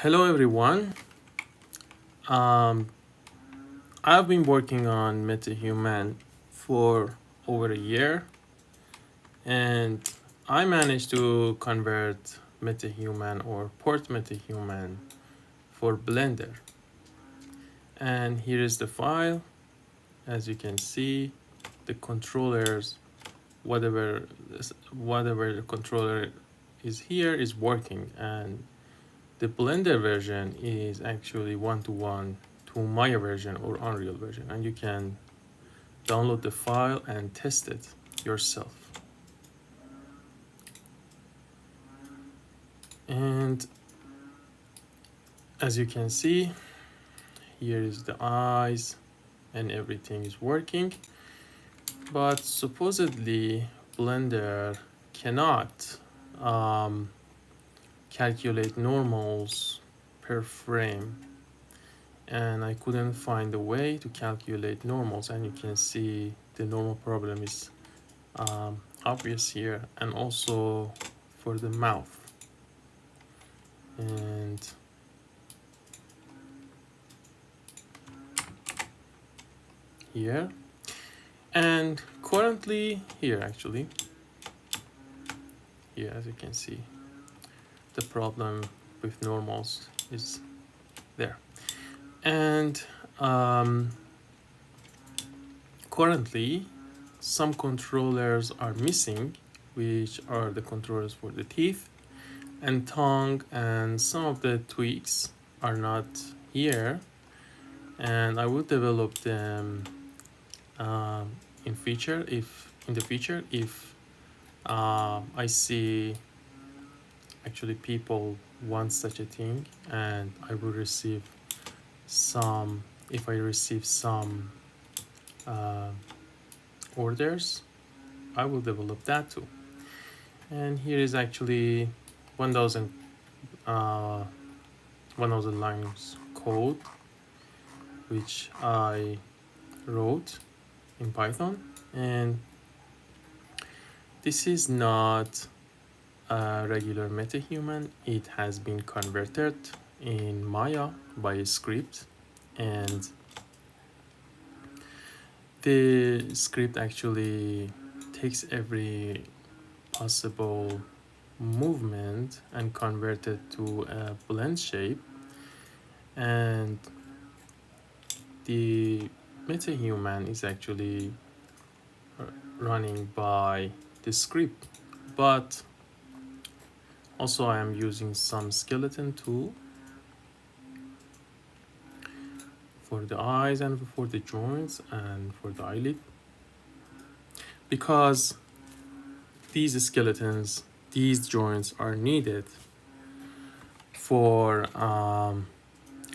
Hello everyone. Um, I've been working on Metahuman for over a year and I managed to convert Metahuman or port Metahuman for Blender. And here is the file. As you can see, the controllers, whatever the controller is here is working, and the Blender version is actually one-to-one to Maya version or Unreal version, and you can download the file and test it yourself. And as you can see, here is the eyes and everything is working, but supposedly Blender cannot calculate normals per frame, and I couldn't find a way to calculate normals, and you can see the normal problem is obvious here, and also for the mouth. And here, and currently here, actually here, as you can see, the problem with normals is there. And currently some controllers are missing, which are the controllers for the teeth and tongue, and some of the tweaks are not here, and I will develop them in the future if I see actually people want such a thing, and I will receive some, if I receive some orders, I will develop that too. And here is actually 1000 lines code which I wrote in Python, and this is not a regular Metahuman. It has been converted in Maya by a script, and the script actually takes every possible movement and convert it to a blend shape, and the Metahuman is actually running by the script, but also I am using some skeleton tool for the eyes and for the joints and for the eyelid, because these skeletons, these joints are needed for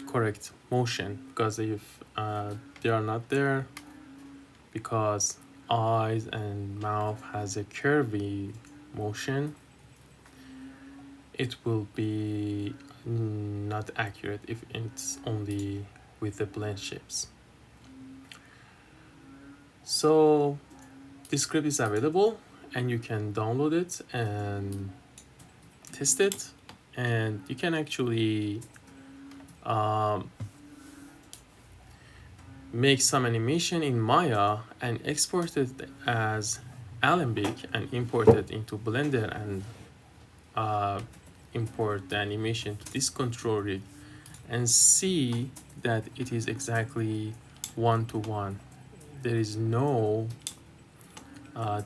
correct motion, because if they are not there, because eyes and mouth has a curvy motion, it will be not accurate if it's only with the blend shapes. So this script is available and you can download it and test it, and you can actually make some animation in Maya and export it as Alembic and import it into Blender, and import the animation to this control rig and see that it is exactly one-to-one. There is no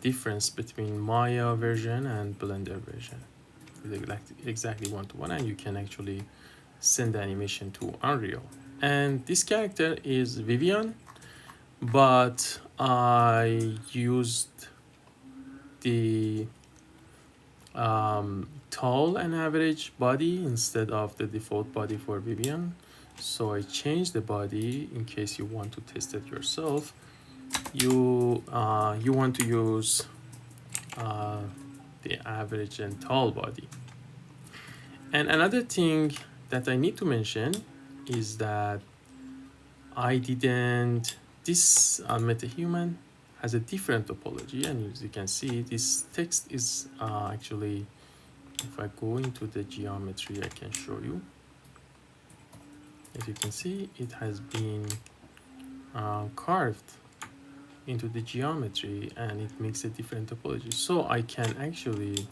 difference between Maya version and Blender version. It's exactly one-to-one, and you can actually send the animation to Unreal. And this character is Vivian, but I used the tall and average body instead of the default body for Vivian. So I changed the body in case you want to test it yourself. You want to use the average and tall body. And another thing that I need to mention is that I didn't, this Metahuman has a different topology, and as you can see, this text is actually, if I go into the geometry, I can show you. As you can see, it has been carved into the geometry, and it makes a different topology. So I can actually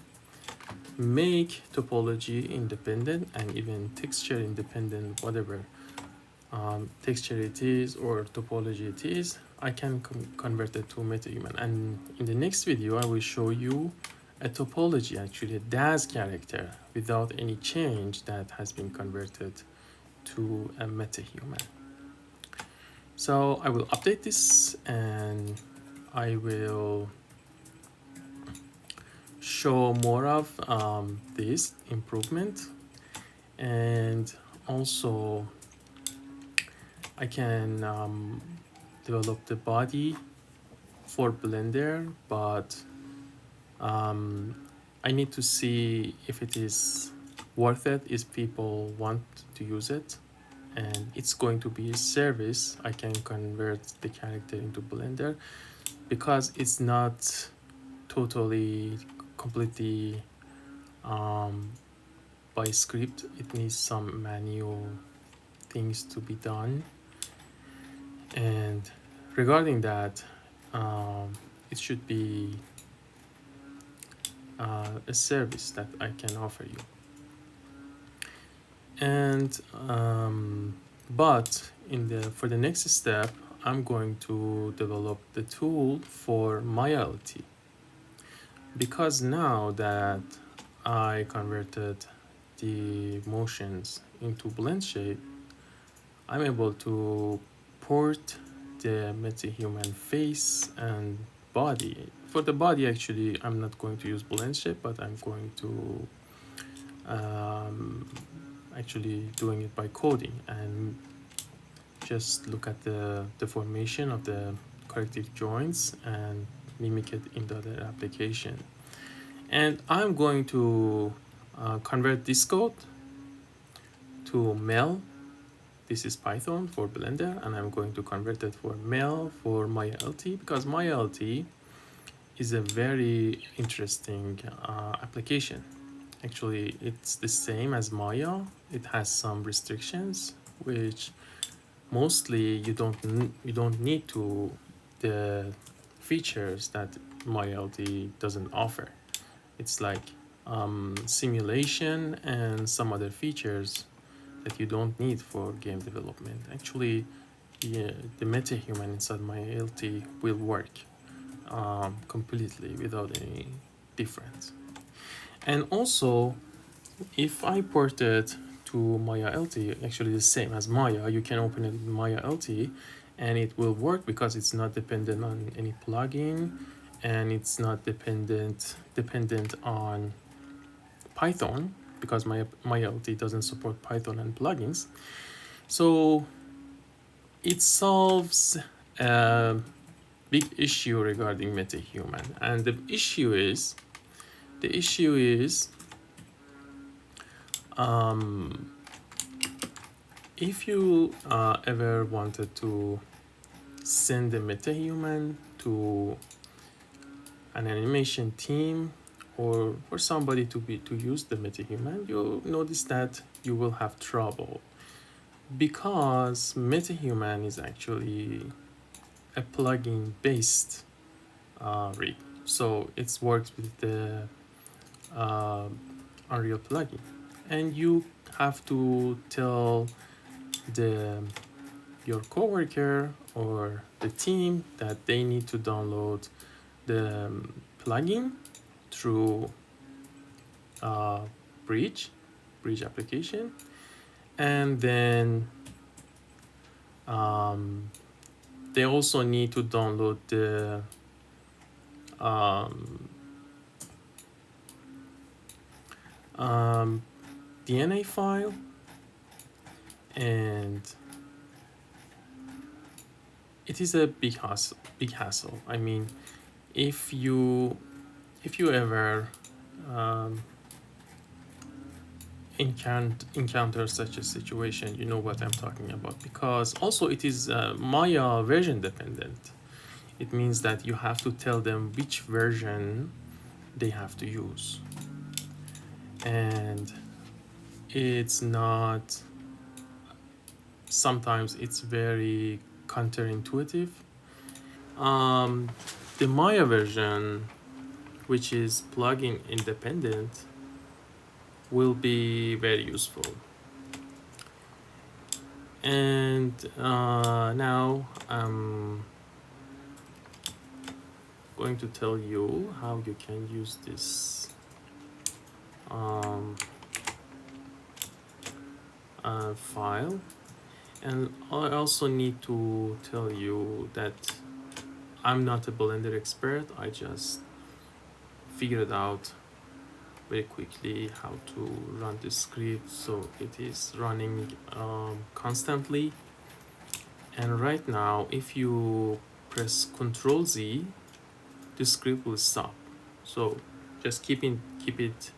make topology independent and even texture independent, whatever texture it is or topology it is. I can convert it to Metahuman, and in the next video I will show you a topology, actually a DAS character without any change, that has been converted to a Metahuman. So I will update this and I will show more of this improvement, and also I can develop the body for Blender, but I need to see if it is worth it, if people want to use it, and it's going to be a service. I can convert the character into Blender because it's not totally completely by script. It needs some manual things to be done, and regarding that, it should be a service that I can offer you. And but for the next step, I'm going to develop the tool for MyLT, because now that I converted the motions into blend shape, I'm able to port the Metahuman face and body. For the body, actually, I'm not going to use blend shape, but I'm going to actually doing it by coding and just look at the deformation of the corrective joints and mimic it in the other application. And I'm going to convert this code to mel. This is Python for Blender, and I'm going to convert it for mel for MyLT, because MyLT is a very interesting application. Actually, it's the same as Maya. It has some restrictions, which mostly you don't need to the features that MyLT doesn't offer. It's like simulation and some other features that you don't need for game development. Actually, yeah, the Metahuman inside MyLT will work completely without any difference. And also, if I port it to Maya LT, actually the same as Maya, you can open it in Maya LT and it will work because it's not dependent on any plugin, and it's not dependent on Python, because Maya LT doesn't support Python and plugins. So it solves a big issue regarding Metahuman, and the issue is if you ever wanted to send a Metahuman to an animation team, or for somebody to use the Metahuman, you'll notice that you will have trouble, because Metahuman is actually a plugin based rig. So it works with the Unreal plugin, and you have to tell your coworker or the team that they need to download the plugin through Bridge application, and then they also need to download the DNA file, and it is a big hassle. I mean, if you ever encounter such a situation, you know what I'm talking about, because also it is Maya version dependent. It means that you have to tell them which version they have to use, and it's not sometimes it's very counterintuitive. Um, the Maya version, which is plugin independent, will be very useful. And now I'm going to tell you how you can use this um, file. And I also need to tell you that I'm not a Blender expert. I just figured out very quickly how to run this script so it is running constantly. And right now, if you press Ctrl Z, the script will stop. So just keep it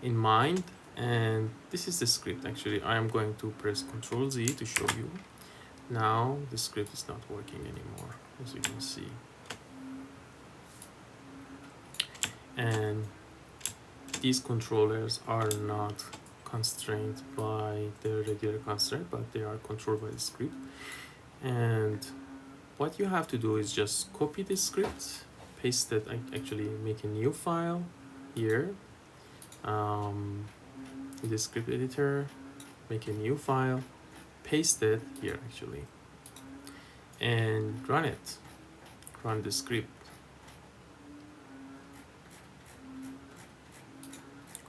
in mind. And this is the script. Actually, I am going to press Ctrl Z to show you. Now the script is not working anymore, as you can see. And these controllers are not constrained by the regular constraint, but they are controlled by the script. And what you have to do is just copy the script, paste it, actually make a new file here in the script editor, make a new file, paste it here actually, and run it. Run the script.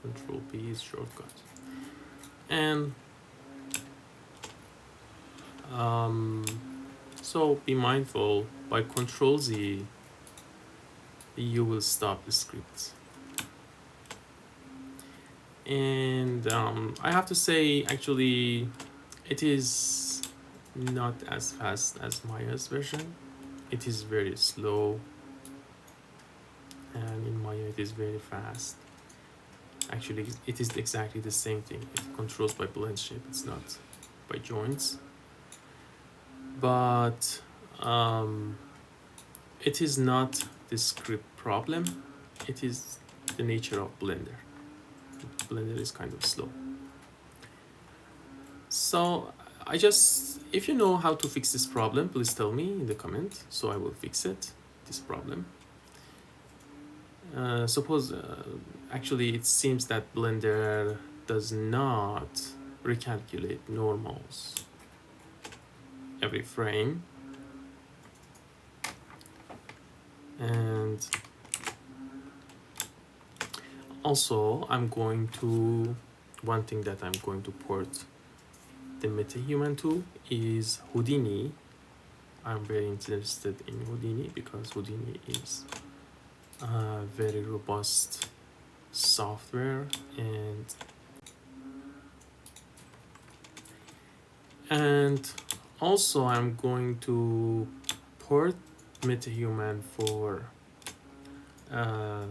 Control P is shortcut. And so be mindful, by Control Z, you will stop the script. And I have to say, actually, it is not as fast as Maya's version. It is very slow, and in Maya it is very fast. Actually, it is exactly the same thing. It controls by blend shape, it's not by joints. But it is not the script problem, it is the nature of Blender. Blender is kind of slow. So if you know how to fix this problem, please tell me in the comment, so I will fix it, this problem. Suppose, actually it seems that Blender does not recalculate normals every frame. And also one thing that I'm going to port the Metahuman to is Houdini. I'm very interested in Houdini because Houdini is a very robust software, and also I'm going to port Metahuman for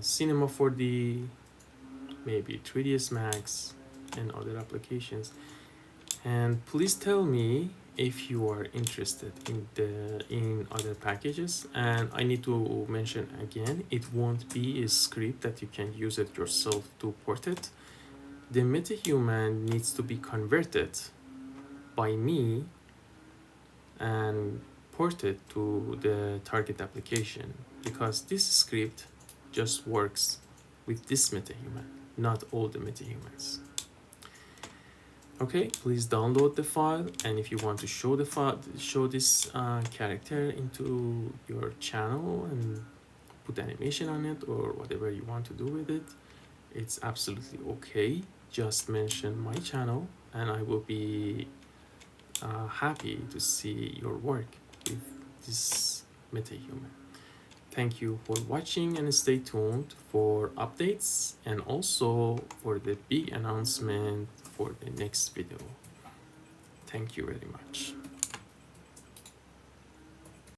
Cinema 4D, maybe 3ds Max and other applications. And please tell me if you are interested in other packages. And I need to mention again, it won't be a script that you can use it yourself to port it. The Metahuman needs to be converted by me and ported to the target application, because this script just works with this Metahuman, not all the Metahumans. Okay, please download the file, and if you want to show this character into your channel and put animation on it or whatever you want to do with it, it's absolutely okay. Just mention my channel and I will be happy to see your work with this Metahuman. Thank you for watching, and stay tuned for updates and also for the big announcement for the next video. Thank you very much.